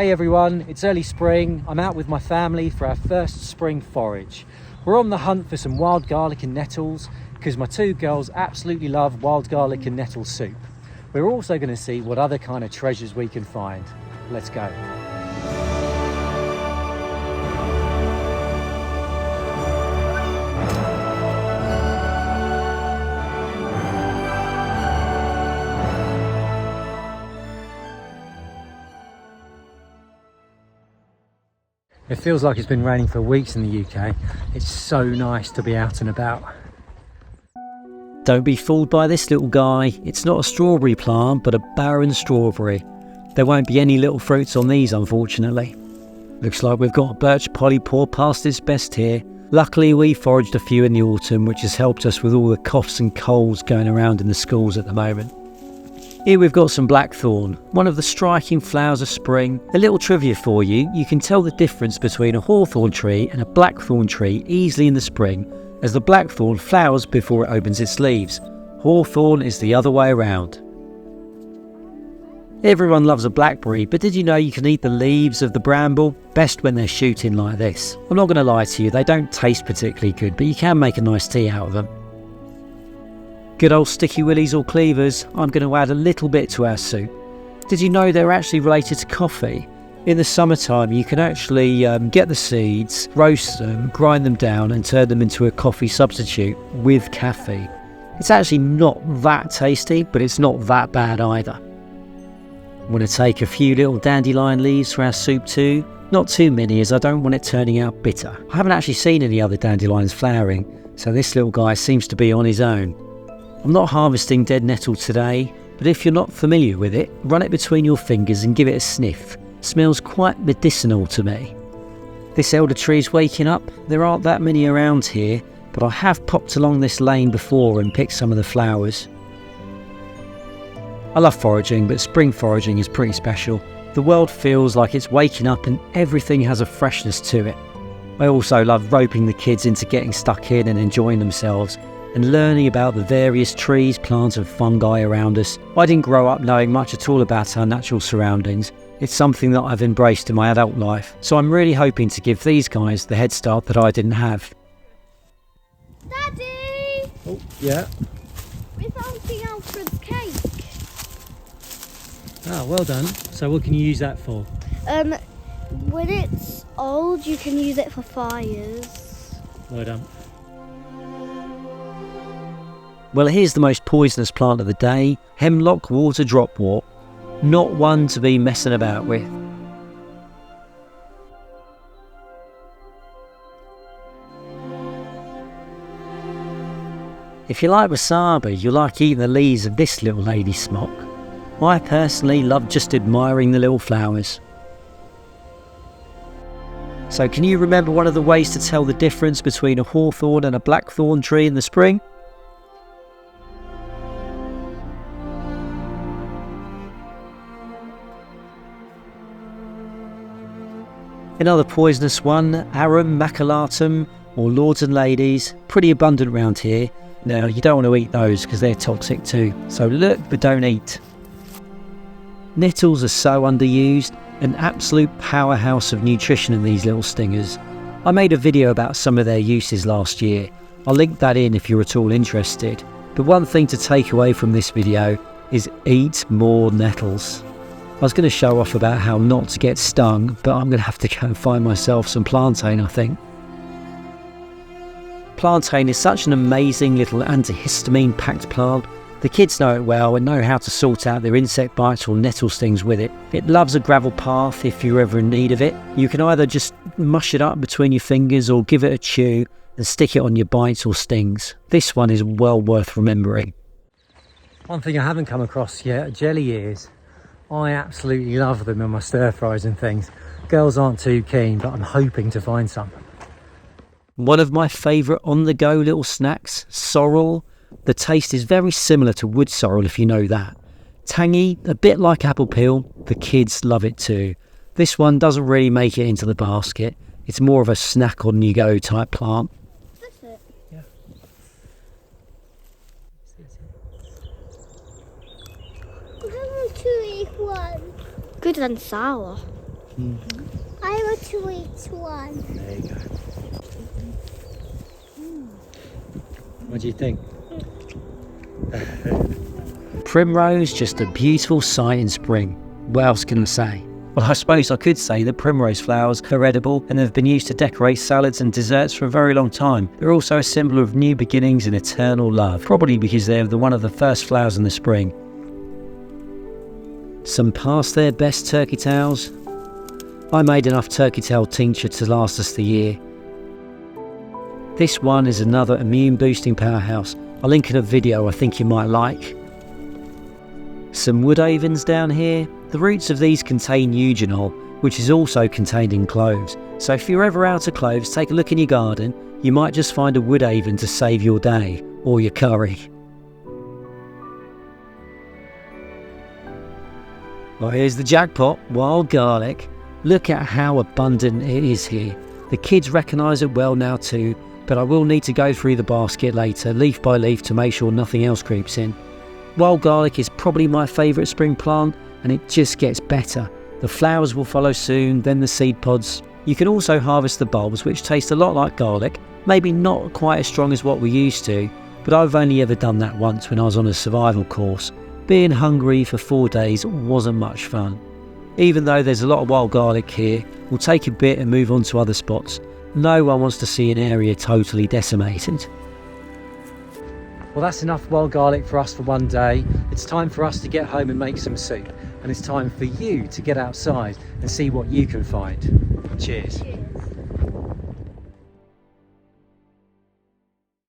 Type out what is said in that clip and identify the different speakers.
Speaker 1: Hey everyone, it's early spring. I'm out with my family for our first spring forage. We're on the hunt for some wild garlic and nettles because my two girls absolutely love wild garlic and nettle soup. We're also going to see what other kind of treasures we can find. Let's go. It feels like it's been raining for weeks in the UK. It's so nice to be out and about.
Speaker 2: Don't be fooled by this little guy. It's not a strawberry plant, but a barren strawberry. There won't be any little fruits on these, unfortunately. Looks like we've got a birch polypore past its best here. Luckily, we foraged a few in the autumn, which has helped us with all the coughs and colds going around in the schools at the moment. Here we've got some blackthorn, one of the striking flowers of spring. A little trivia for you, you can tell the difference between a hawthorn tree and a blackthorn tree easily in the spring, as the blackthorn flowers before it opens its leaves. Hawthorn is the other way around. Everyone loves a blackberry, but did you know you can eat the leaves of the bramble? Best when they're shooting like this. I'm not going to lie to you, they don't taste particularly good, but you can make a nice tea out of them. Good old sticky willies or cleavers, I'm going to add a little bit to our soup. Did you know they're actually related to coffee? In the summertime you can actually get the seeds, roast them, grind them down and turn them into a coffee substitute with caffeine. It's actually not that tasty, but it's not that bad either. I'm going to take a few little dandelion leaves for our soup too. Not too many as I don't want it turning out bitter. I haven't actually seen any other dandelions flowering, so this little guy seems to be on his own. I'm not harvesting dead nettle today, but if you're not familiar with it, run it between your fingers and give it a sniff. Smells quite medicinal to me. This elder tree is waking up. There aren't that many around here, but I have popped along this lane before and picked some of the flowers. I love foraging, but spring foraging is pretty special. The world feels like it's waking up and everything has a freshness to it. I also love roping the kids into getting stuck in and enjoying themselves, and learning about the various trees, plants and fungi around us. I didn't grow up knowing much at all about our natural surroundings. It's something that I've embraced in my adult life, so I'm really hoping to give these guys the head start that I didn't have.
Speaker 3: Daddy!
Speaker 1: Oh, yeah.
Speaker 3: We found the Alfred's cake.
Speaker 1: Ah, well done. So what can you use that for?
Speaker 3: When it's old, you can use it for fires.
Speaker 1: Well done.
Speaker 2: Well, here's the most poisonous plant of the day, Hemlock Waterdrop wort. Not one to be messing about with. If you like wasabi, you'll like eating the leaves of this little lady smock. I personally love just admiring the little flowers. So can you remember one of the ways to tell the difference between a hawthorn and a blackthorn tree in the spring? Another poisonous one, Arum, maculatum, or lords and ladies, pretty abundant around here. Now you don't want to eat those because they're toxic too, so look but don't eat. Nettles are so underused, an absolute powerhouse of nutrition in these little stingers. I made a video about some of their uses last year. I'll link that in if you're at all interested. But one thing to take away from this video is eat more nettles. I was going to show off about how not to get stung, but I'm going to have to go and find myself some plantain, I think. Plantain is such an amazing little antihistamine-packed plant. The kids know it well and know how to sort out their insect bites or nettle stings with it. It loves a gravel path if you're ever in need of it. You can either just mush it up between your fingers or give it a chew and stick it on your bites or stings. This one is well worth remembering.
Speaker 1: One thing I haven't come across yet are jelly ears. I absolutely love them in my stir fries and things. Girls aren't too keen, but I'm hoping to find some.
Speaker 2: One of my favourite on-the-go little snacks, sorrel. The taste is very similar to wood sorrel if you know that. Tangy, a bit like apple peel, the kids love it too. This one doesn't really make it into the basket. It's more of a snack on you go type plant.
Speaker 3: That's it.
Speaker 1: Yeah.
Speaker 3: I want to eat one. Good and sour. I want to eat one.
Speaker 1: There you go. What do you think?
Speaker 2: Primrose, just a beautiful sight in spring. What else can I say? Well, I suppose I could say that primrose flowers are edible and have been used to decorate salads and desserts for a very long time. They're also a symbol of new beginnings and eternal love, probably because they're one of the first flowers in the spring. Some past their best turkey tails. I made enough turkey tail tincture to last us the year. This one is another immune boosting powerhouse. I'll link in a video I think you might like. Some wood avens down here. The roots of these contain eugenol, which is also contained in cloves. So if you're ever out of cloves, take a look in your garden. You might just find a wood aven to save your day, or your curry. Well, here's the jackpot, wild garlic. Look at how abundant it is here. The kids recognise it well now too, but I will need to go through the basket later, leaf by leaf, to make sure nothing else creeps in. Wild garlic is probably my favourite spring plant, and it just gets better. The flowers will follow soon, then the seed pods. You can also harvest the bulbs, which taste a lot like garlic, maybe not quite as strong as what we used to, but I've only ever done that once when I was on a survival course. Being hungry for 4 days wasn't much fun. Even though there's a lot of wild garlic here, we'll take a bit and move on to other spots. No one wants to see an area totally decimated.
Speaker 1: Well, that's enough wild garlic for us for one day. It's time for us to get home and make some soup. And it's time for you to get outside and see what you can find. Cheers.